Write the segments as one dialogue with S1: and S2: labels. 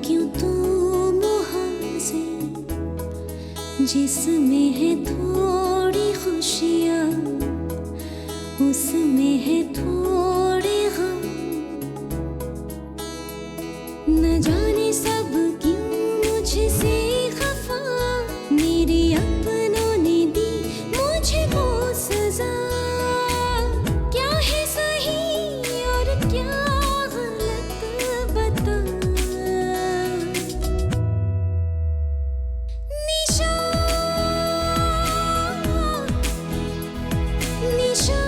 S1: क्यों तू मुहासे जिसमें है थोड़ी खुशियाँ उसमें है थोड़े गम। न जाने सब क्यों मुझसे खफा मेरे अपनों ने दी मुझे वो सजा। क्या है सही और क्या गलत बता। निशा निशा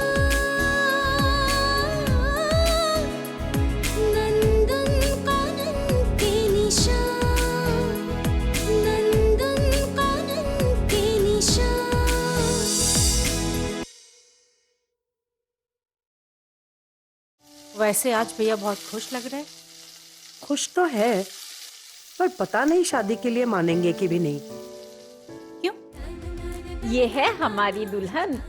S1: नंदन कानन के निशा नंदन कानन के निशा।
S2: वैसे आज भैया बहुत खुश लग रहे हैं।
S3: खुश तो है पर पता नहीं शादी के लिए मानेंगे कि भी नहीं।
S2: क्यों?
S4: ये है हमारी दुल्हन।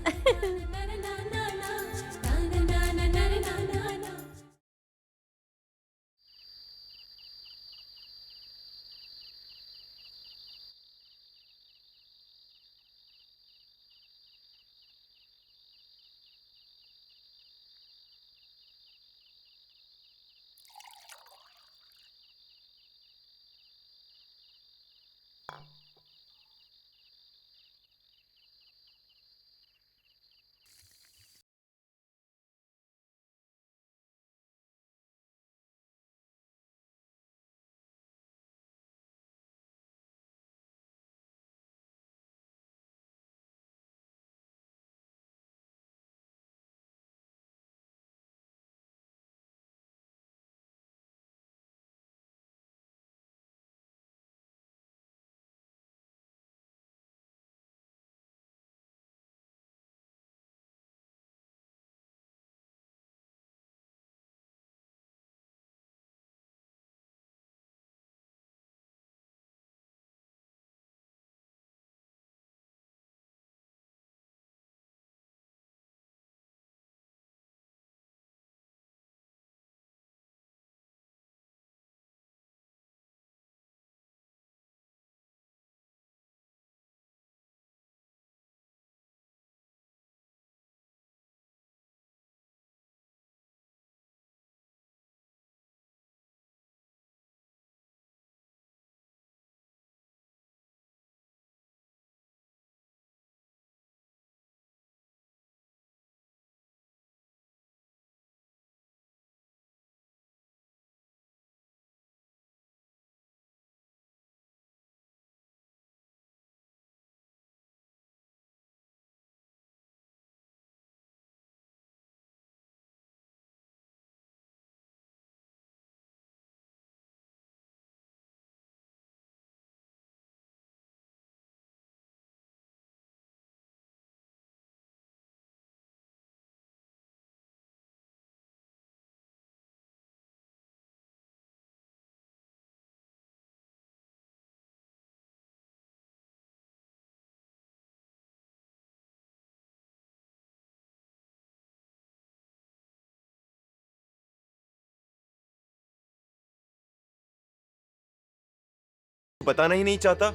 S5: बताना ही नहीं चाहता।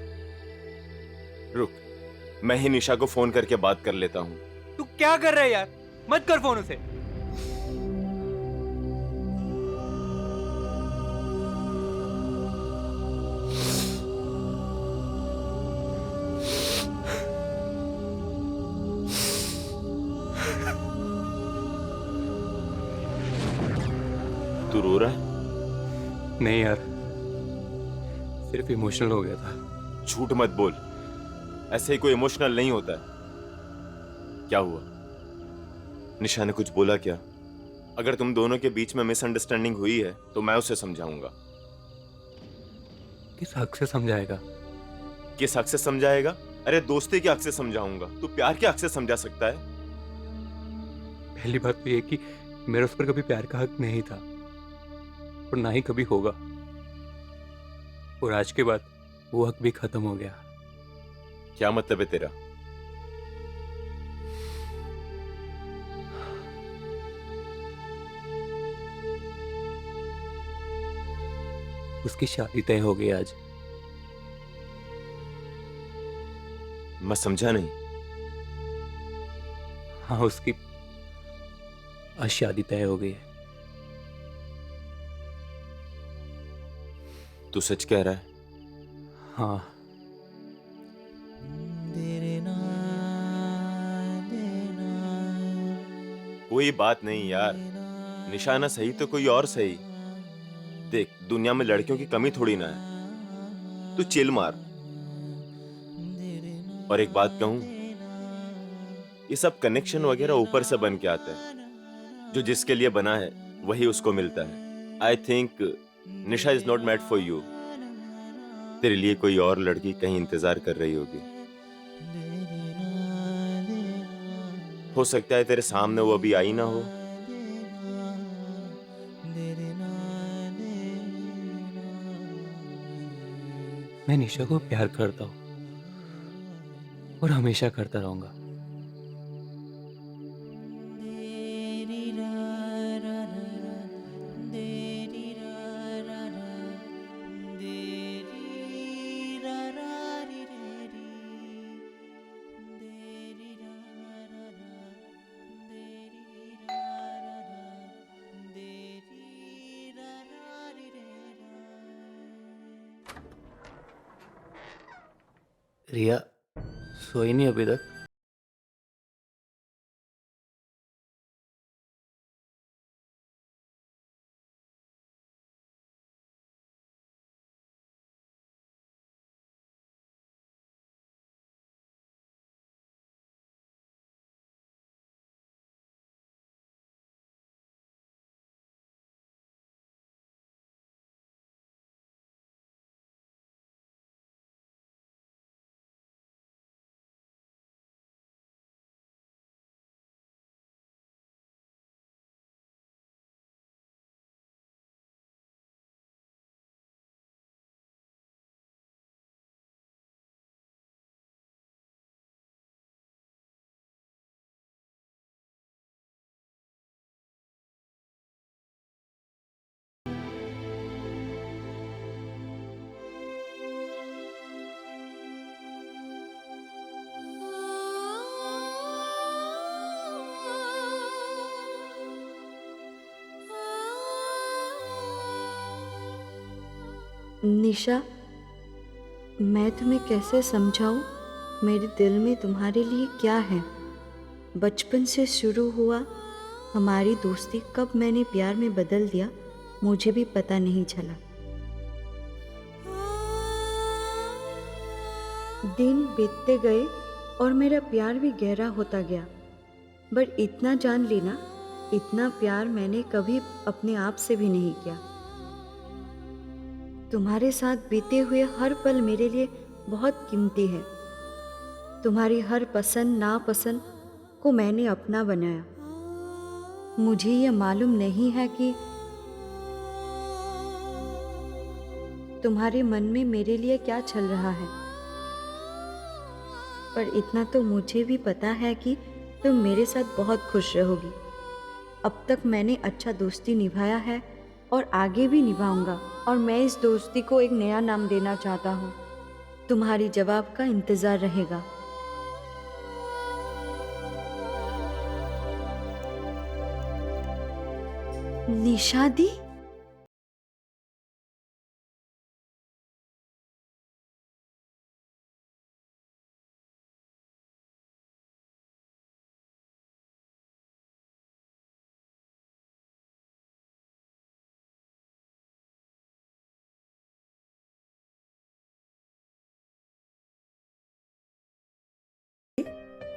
S5: रुक, मैं ही निशा को फोन करके बात कर लेता हूँ।
S6: तू क्या कर रहा है यार? मत कर फोन उसे।
S5: तू रो रहा है?
S6: नहीं यार, सिर्फ इमोशनल हो गया था।
S5: झूठ मत बोल, ऐसे ही कोई इमोशनल नहीं होता है। क्या हुआ? निशा ने कुछ बोला क्या? अगर तुम दोनों के बीच में मिसअंडरस्टैंडिंग हुई है तो मैं उसे समझाऊंगा।
S6: किस हक से समझाएगा?
S5: किस हक से समझाएगा? अरे दोस्ती के हक से समझाऊंगा। तू प्यार के हक से समझा सकता है?
S6: पहली बात तो ये कि मेरा उस पर कभी प्यार का हक नहीं था और ना ही कभी होगा। और आज के बाद वो हक भी खत्म हो गया।
S5: क्या मतलब है तेरा?
S6: उसकी शादी तय हो गई आज।
S5: मैं समझा नहीं।
S6: हाँ, उसकी आज शादी तय हो गई है।
S5: तू सच कह रहा है?
S6: हाँ,
S5: कोई बात नहीं यार, निशाना सही तो कोई और सही। देख, दुनिया में लड़कियों की कमी थोड़ी ना है। तू चिल मार। और एक बात कहूं, ये सब कनेक्शन वगैरह ऊपर से बन के आता है। जो जिसके लिए बना है वही उसको मिलता है। I think Nisha is not made for you. तेरे लिए कोई और लड़की कहीं इंतजार कर रही होगी। हो सकता है तेरे सामने वो अभी आई ना हो।
S6: मैं निशा को प्यार करता हूँ और हमेशा करता रहूंगा। रिया सोई नहीं अभी तक?
S7: निशा, मैं तुम्हें कैसे समझाऊं मेरे दिल में तुम्हारे लिए क्या है। बचपन से शुरू हुआ हमारी दोस्ती कब मैंने प्यार में बदल दिया मुझे भी पता नहीं चला। दिन बीतते गए और मेरा प्यार भी गहरा होता गया। बट इतना जान लेना, इतना प्यार मैंने कभी अपने आप से भी नहीं किया। तुम्हारे साथ बीते हुए हर पल मेरे लिए बहुत कीमती है। तुम्हारी हर पसंद नापसंद को मैंने अपना बनाया। मुझे यह मालूम नहीं है कि तुम्हारे मन में मेरे लिए क्या चल रहा है, पर इतना तो मुझे भी पता है कि तुम मेरे साथ बहुत खुश रहोगी। अब तक मैंने अच्छा दोस्ती निभाया है और आगे भी निभाऊंगा, और मैं इस दोस्ती को एक नया नाम देना चाहता हूँ। तुम्हारी जवाब का इंतज़ार रहेगा। निशा दी,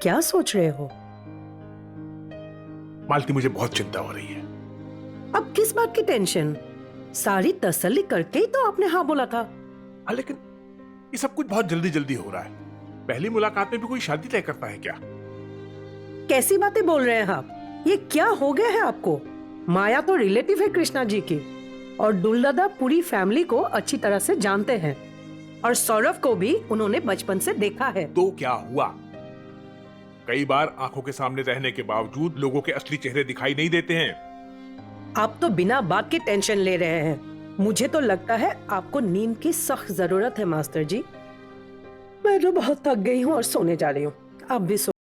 S3: क्या सोच रहे हो?
S8: मालती, मुझे बहुत चिंता हो रही है।
S3: अब किस बात की टेंशन? सारी तसल्ली करके ही तो आपने हाँ बोला था।
S8: हाँ, लेकिन ये सब कुछ बहुत जल्दी जल्दी हो रहा है। पहली मुलाकात में भी कोई शादी तय करता है क्या?
S3: कैसी बातें बोल रहे हैं आप? ये क्या हो गया है आपको? माया तो रिलेटिव है कृष्णा जी की, और दुल दादा पूरी फैमिली को अच्छी तरह से जानते हैं, और सौरभ को भी उन्होंने बचपन से देखा है।
S8: तो क्या हुआ? कई बार आंखों के सामने रहने के बावजूद लोगों के असली चेहरे दिखाई नहीं देते हैं।
S3: आप तो बिना बात के टेंशन ले रहे हैं। मुझे तो लगता है आपको नींद की सख्त जरूरत है मास्टर जी। मैं तो बहुत थक गई हूँ और सोने जा रही हूँ। आप भी सो।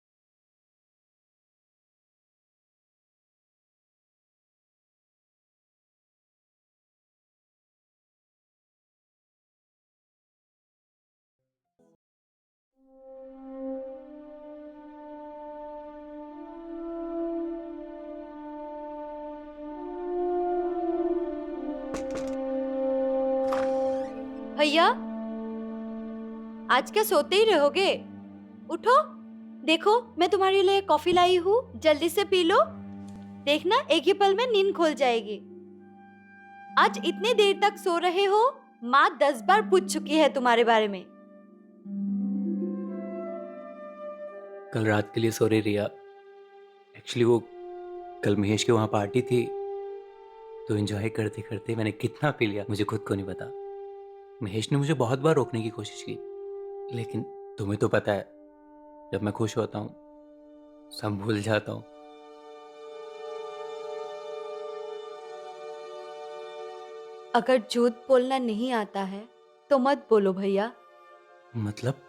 S7: भैया, आज क्या सोते ही रहोगे? उठो, देखो मैं तुम्हारे लिए कॉफी लाई हूँ, जल्दी से पी लो। देखना एक ही पल में नींद खुल जाएगी। आज इतनी देर तक सो रहे हो, माँ 10 बार पूछ चुकी है तुम्हारे बारे में।
S6: कल रात के लिए सॉरी रिया। एक्चुअली वो कल महेश के वहाँ पार्टी थी, तो एंजॉय करते करते मैंने कितना पी लिया मुझे खुद को नहीं पता। महेश ने मुझे बहुत बार रोकने की कोशिश की, लेकिन तुम्हें तो पता है जब मैं खुश होता हूँ सब भूल जाता हूँ।
S7: अगर झूठ बोलना नहीं आता है तो मत बोलो भैया।
S6: मतलब?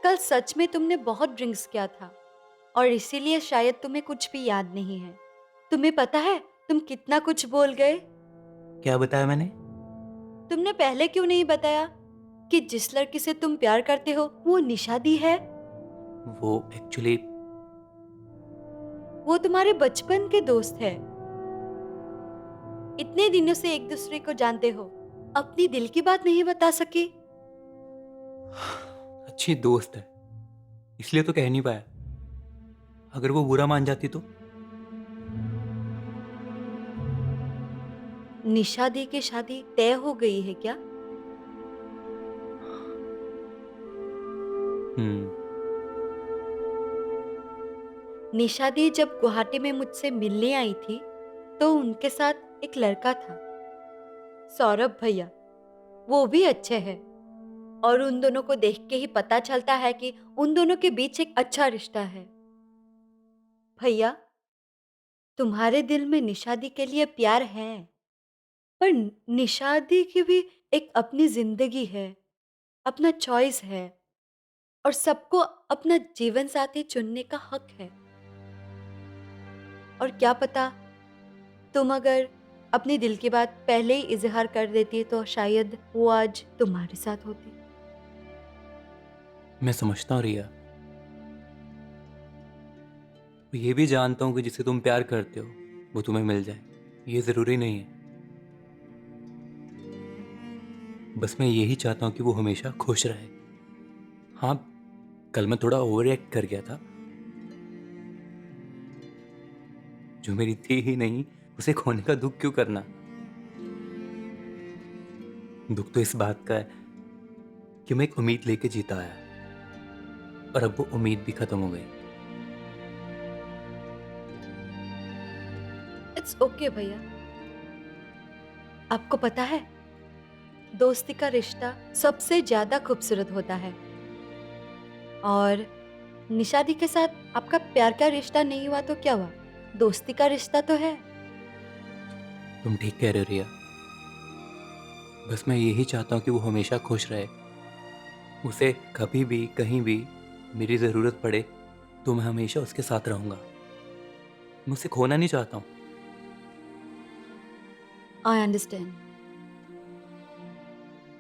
S7: कल सच में तुमने बहुत ड्रिंक्स किया था और इसीलिए शायद तुम्हें कुछ भी याद नहीं है। तुम्हें पता है तुम कितना कुछ बोल गए?
S6: क्या बताया मैंने?
S7: तुमने पहले क्यों नहीं बताया कि जिस लड़की से तुम प्यार करते हो वो निशादी है?
S6: वो एक्चुअली
S7: वो तुम्हारे बचपन के दोस्त है। इतने दिनों से एक दूसरे को जानते हो, अपनी दिल की बात नहीं बता सके?
S6: अच्छी दोस्त है इसलिए तो कह नहीं पाया। अगर वो बुरा मान जाती तो?
S7: निशादी की शादी तय हो गई है क्या? निशादी जब गुवाहाटी में मुझसे मिलने आई थी तो उनके साथ एक लड़का था, सौरभ भैया। वो भी अच्छे हैं और उन दोनों को देख के ही पता चलता है कि उन दोनों के बीच एक अच्छा रिश्ता है। भैया, तुम्हारे दिल में निशादी के लिए प्यार है, पर निशादी की भी एक अपनी जिंदगी है, अपना चॉइस है और सबको अपना जीवन साथी चुनने का हक है। और क्या पता तुम अगर अपने दिल की बात पहले ही इजहार कर देती तो शायद वो आज तुम्हारे साथ होती।
S6: मैं समझता हूँ रिया, ये भी जानता हूँ कि जिसे तुम प्यार करते हो वो तुम्हें मिल जाए, ये जरूरी नहीं है। बस मैं यही चाहता हूँ कि वो हमेशा खुश रहे। हाँ, कल मैं थोड़ा ओवर रिएक्ट कर गया था। जो मेरी थी ही नहीं उसे खोने का दुख क्यों करना। दुख तो इस बात का है कि मैं एक उम्मीद लेके जीता आया और अब वो उम्मीद भी खत्म हो गई।
S7: इट्स ओके भैया। आपको पता है, दोस्ती का रिश्ता सबसे ज्यादा खूबसूरत होता है और निशादी के साथ आपका प्यार का रिश्ता नहीं हुआ तो क्या हुआ, दोस्ती का रिश्ता तो है।
S6: तुम ठीक कह रहे हो रिया। बस मैं यही चाहता हूँ कि वो हमेशा खुश रहे। उसे कभी भी कहीं भी मेरी ज़रूरत पड़े तो मैं हमेशा उसके साथ रहूँगा। मैं उसे खोना नहीं चाहता हूँ।
S7: I understand.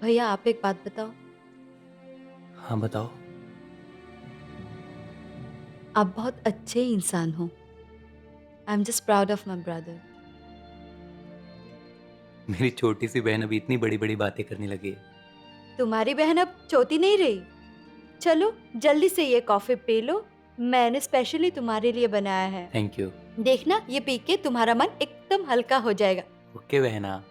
S7: भैया आप एक बात बताओ।
S6: हाँ बताओ।
S7: आप बहुत अच्छे इंसान हो। I am just proud of my brother.
S6: मेरी छोटी सी बहन अभी इतनी बड़ी बड़ी बातें करने लगी है।
S7: तुम्हारी बहन अब छोटी नहीं रही। चलो जल्दी से ये कॉफी पी लो, मैंने स्पेशली तुम्हारे लिए बनाया है।
S6: Thank you.
S7: देखना ये पी के तुम्हारा मन एकदम हल्का हो जाएगा।
S6: ओके बहना।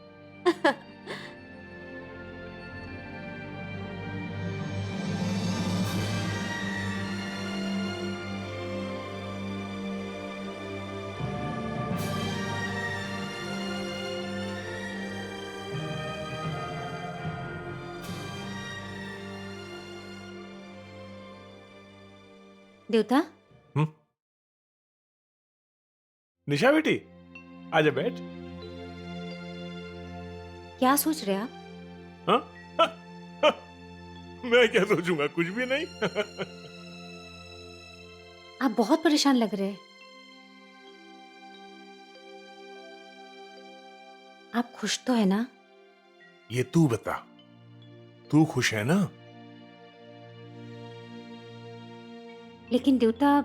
S2: देवता,
S8: निशा बेटी, आजा बैठ।
S2: क्या सोच रहे आप?
S8: हाँ? मैं क्या सोचूंगा, कुछ भी नहीं।
S2: आप बहुत परेशान लग रहे हैं। आप खुश तो है ना?
S8: ये तू बता, तू खुश है ना?
S2: लेकिन देवता,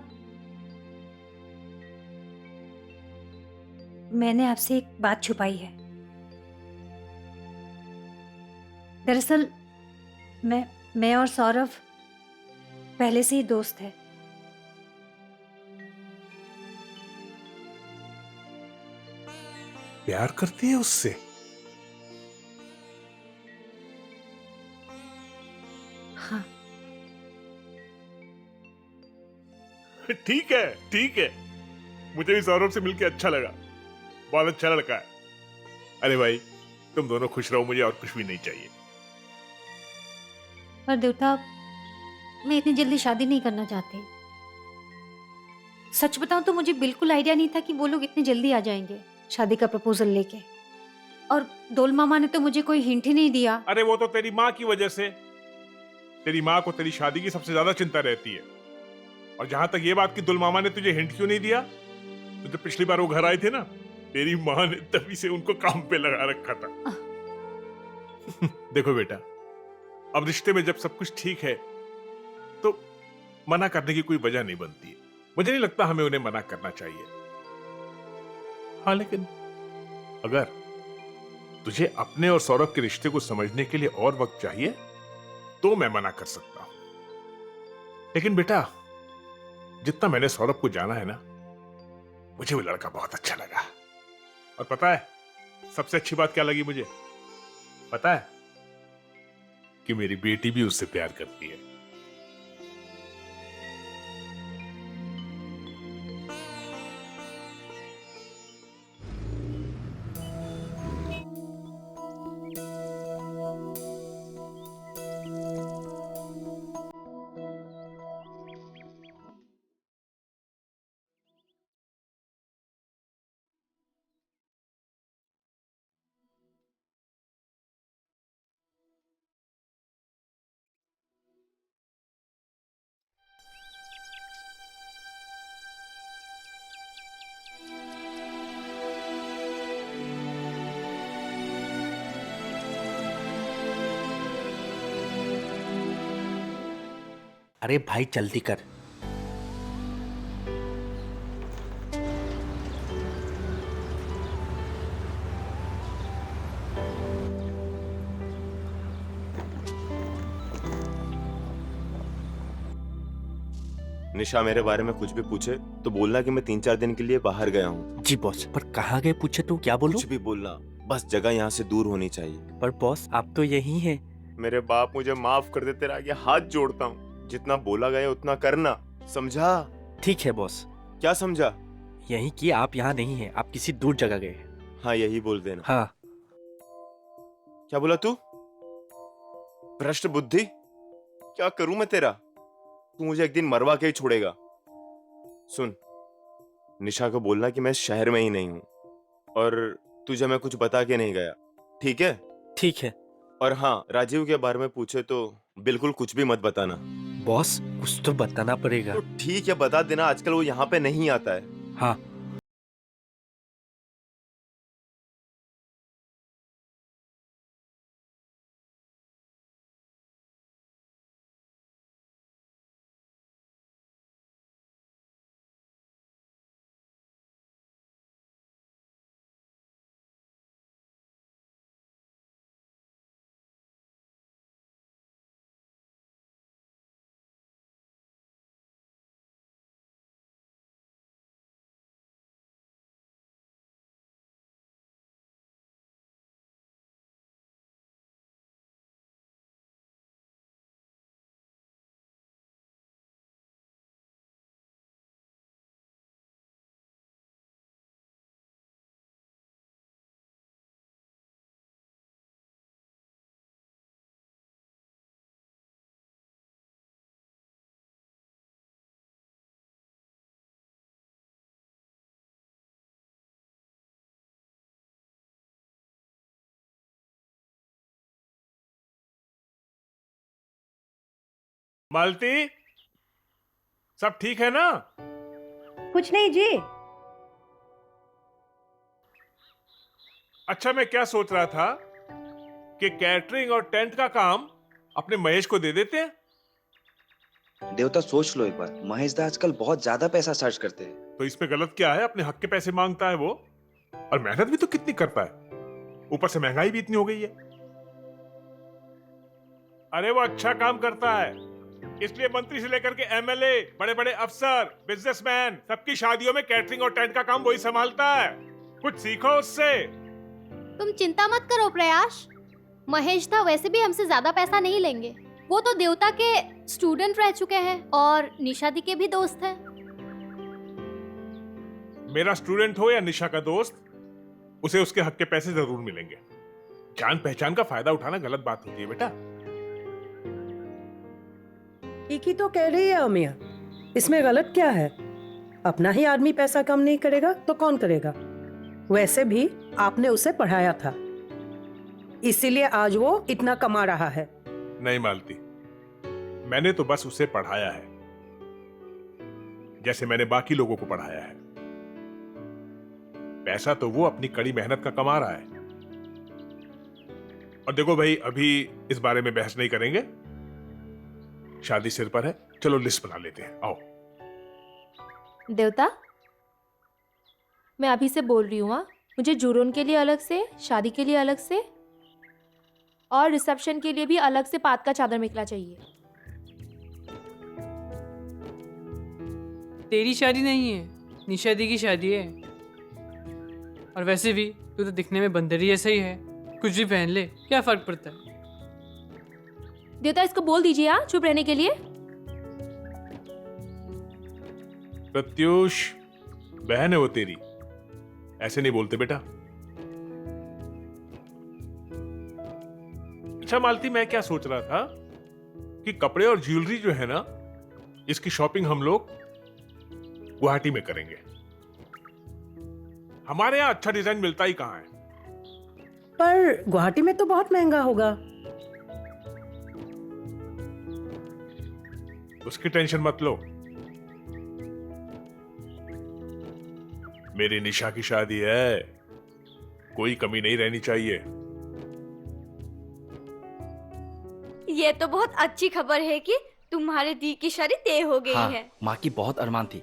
S2: मैंने आपसे एक बात छुपाई है। दरअसल मैं और सौरभ पहले से ही दोस्त है।
S8: प्यार करती है उससे?
S2: हाँ।
S8: ठीक है, ठीक है। मुझे भी सौरभ से मिलके अच्छा लगा। बहुत अच्छा लड़का है। अरे भाई, तुम दोनों खुश रहो, मुझे और कुछ भी नहीं चाहिए।
S2: पर देवता, मैं इतनी जल्दी शादी नहीं करना चाहती। सच बताऊं तो मुझे बिल्कुल आइडिया नहीं था कि वो लोग इतनी जल्दी आ जाएंगे शादी का प्रपोजल लेके। और डोल मामा ने तो मुझे कोई हिंट ही नहीं दिया।
S8: अरे वो तो तेरी माँ की वजह से। तेरी माँ को तेरी शादी की सबसे ज्यादा चिंता रहती है। और जहां तक ये बात कि दुल मामा ने तुझे हिंट क्यों नहीं दिया, तो जब पिछली बार वो घर आए थे ना, तेरी माँ ने तभी से उनको काम पे लगा रखा था। देखो बेटा, अब रिश्ते में जब सब कुछ ठीक है तो मना करने की कोई वजह नहीं बनती है। मुझे नहीं लगता हमें उन्हें मना करना चाहिए। हाँ, लेकिन अगर तुझे अपने और सौरभ के रिश्ते को समझने के लिए और वक्त चाहिए तो मैं मना कर सकता हूं। लेकिन बेटा, जितना मैंने सौरभ को जाना है ना, मुझे वो लड़का बहुत अच्छा लगा। और पता है सबसे अच्छी बात क्या लगी मुझे? पता है कि मेरी बेटी भी उससे प्यार करती है।
S9: अरे भाई जल्दी कर।
S5: निशा मेरे बारे में कुछ भी पूछे तो बोलना कि मैं 3-4 दिन के लिए बाहर गया हूँ।
S9: जी बॉस, पर कहाँ गए पूछे तो क्या बोलूं?
S5: कुछ भी बोलना, बस जगह यहाँ से दूर होनी चाहिए।
S9: पर बॉस आप तो यही हैं।
S5: मेरे बाप, मुझे माफ कर दे, तेरा आगे हाथ जोड़ता हूँ। जितना बोला गया उतना करना, समझा?
S9: ठीक है बॉस।
S5: क्या समझा?
S9: यही कि आप यहाँ नहीं हैं, आप किसी दूर जगह गए हैं।
S5: हाँ, यही बोल देना।
S9: हाँ।
S5: क्या बोला तू? भ्रष्ट बुद्धि? क्या करूं मैं तेरा? तू मुझे एक दिन मरवा के ही छोड़ेगा। सुन, निशा को बोलना कि मैं इस शहर में ही नहीं हूं और तुझे मैं कुछ बता के नहीं गया, ठीक है?
S9: ठीक है।
S5: और हाँ, राजीव के बारे में पूछे तो बिल्कुल कुछ भी मत बताना।
S9: बॉस कुछ तो बताना पड़ेगा।
S5: तो ठीक है, बता देना। आजकल वो यहाँ पे नहीं आता है।
S9: हाँ।
S8: मालती, सब ठीक है ना?
S7: कुछ नहीं जी।
S8: अच्छा, मैं क्या सोच रहा था कि कैटरिंग और टेंट का काम अपने महेश को दे देते हैं।
S10: देवता सोच लो एक बार, महेश दा आजकल बहुत ज्यादा पैसा चार्ज करते हैं।
S8: तो इसमें गलत क्या है? अपने हक के पैसे मांगता है वो, और मेहनत भी तो कितनी करता है, ऊपर से महंगाई भी इतनी हो गई है। अरे वो अच्छा काम करता है, इसलिए मंत्री से लेकर के एमएलए, बड़े बड़े अफसर, बिजनेसमैन, सबकी शादियों में कैटरिंग और टेंट का काम वही संभालता है। कुछ सीखो उससे।
S11: तुम चिंता मत करो प्रयास, महेश दा वैसे भी हमसे ज्यादा पैसा नहीं लेंगे। वो तो देवता के स्टूडेंट रह चुके हैं और निशा दी के भी दोस्त हैं।
S8: मेरा स्टूडेंट हो या निशा का दोस्त, उसे उसके हक के पैसे जरूर मिलेंगे। जान पहचान का फायदा उठाना गलत बात होती है बेटा।
S3: ठीक ही तो कह रही है अमिया, इसमें गलत क्या है? अपना ही आदमी पैसा कम नहीं करेगा तो कौन करेगा? वैसे भी आपने उसे पढ़ाया था, इसीलिए आज वो इतना कमा रहा है।
S8: नहीं मालती, मैंने तो बस उसे पढ़ाया है जैसे मैंने बाकी लोगों को पढ़ाया है। पैसा तो वो अपनी कड़ी मेहनत का कमा रहा है। और देखो भाई, अभी इस बारे में बहस नहीं करेंगे, शादी सिर पर है। चलो लिस्ट बना लेते हैं, आओ।
S12: देवता, मैं अभी से बोल रही हूँ, मुझे जूरोन के लिए अलग से, शादी के लिए अलग से और रिसेप्शन के लिए भी अलग से पात का चादर निकला चाहिए।
S13: तेरी शादी नहीं है, निशा दी की शादी है। और वैसे भी तू तो दिखने में बंदरी जैसा ही है, कुछ भी पहन ले, क्या फर्क पड़ता है?
S12: देवता, इसको बोल दीजिए चुप रहने के लिए।
S8: प्रत्युष, बहन है वो तेरी, ऐसे नहीं बोलते बेटा। अच्छा मालती, मैं क्या सोच रहा था कि कपड़े और ज्वेलरी जो है ना, इसकी शॉपिंग हम लोग गुवाहाटी में करेंगे। हमारे यहाँ अच्छा डिजाइन मिलता ही कहाँ है।
S3: पर गुवाहाटी में तो बहुत महंगा होगा।
S8: उसकी टेंशन मत लो, मेरी निशा की शादी है, कोई कमी नहीं रहनी चाहिए।
S14: ये तो बहुत अच्छी खबर है कि तुम्हारे दी की शादी तय हो गई
S9: हाँ,
S14: है।
S9: माँ की बहुत अरमान थी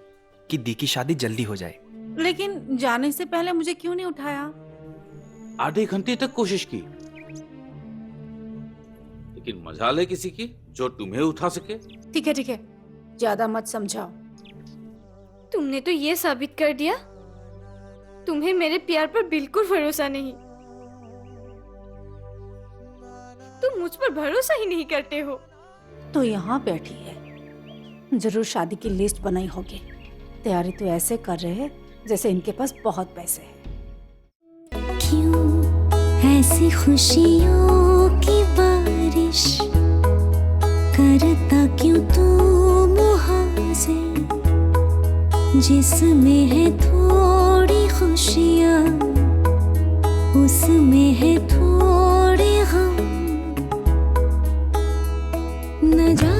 S9: कि दी की शादी जल्दी हो जाए।
S15: लेकिन जाने से पहले मुझे क्यों नहीं उठाया?
S16: आधे घंटे तक कोशिश की, लेकिन मजाल है किसी की जो तुम्हें उठा सके।
S15: ठीक है, ज्यादा मत समझाओ।
S14: तुमने तो ये साबित कर दिया तुम्हें मेरे प्यार पर बिल्कुल भरोसा नहीं। तुम मुझ पर भरोसा ही नहीं करते हो।
S15: तो यहाँ बैठी है, जरूर शादी की लिस्ट बनाई होगी। तैयारी तो ऐसे कर रहे हैं जैसे इनके पास बहुत पैसे हैं।
S1: क्यों ऐसी खुशियों की बारिश करता क्यों तू मुहाजिर, जिसमें है थोड़ी खुशियाँ उसमें है थोड़े गम, न जा